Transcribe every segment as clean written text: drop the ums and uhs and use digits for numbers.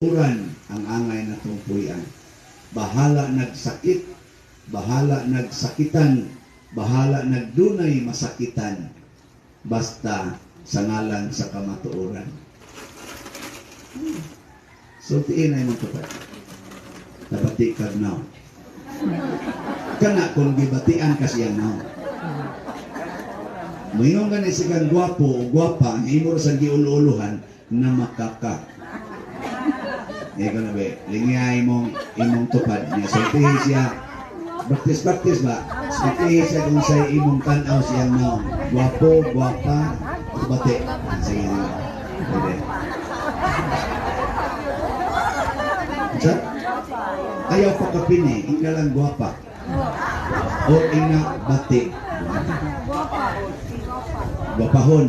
Uran ang angay na tungpuyan. Bahala nagsakit, bahala nagsakitan, bahala nagdunay masakitan, basta sa ngalan sa kamatuoran. So, tiin ay magkapat. Nabati ka now. Kana kung gibatian kasi yan now. Mayroon ka na sigang gwapo o gwapa, ang imo sa giululuhan na makaka. Ikaw na ba, lingya imong tupad niya. So, tihin siya, baktis ba? So, tihin siya kung sa imong tanaw siya now. Gwapo, gwapa, o bati. Sige, pwede. Sa? Ayaw pa kapini, ika lang gwapa. O ina bati. Gwapahon.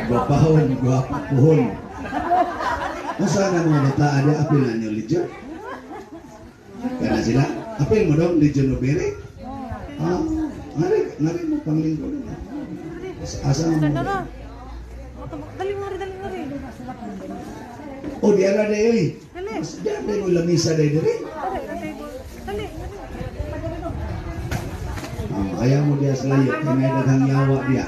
Gwapahon, gwapapuhon. Masa na mga bata, ada apil na niyo, Legion? Kaya sila, apil mo daw, Legion Obere? Ah, ngari mo pang linggo na. Asa mo? Dali nga rin. O, di ala na yun. Di ala mo lamisa na yun. Dali. Ayaw mo diya sa layo, kaya may daghang yawa diya.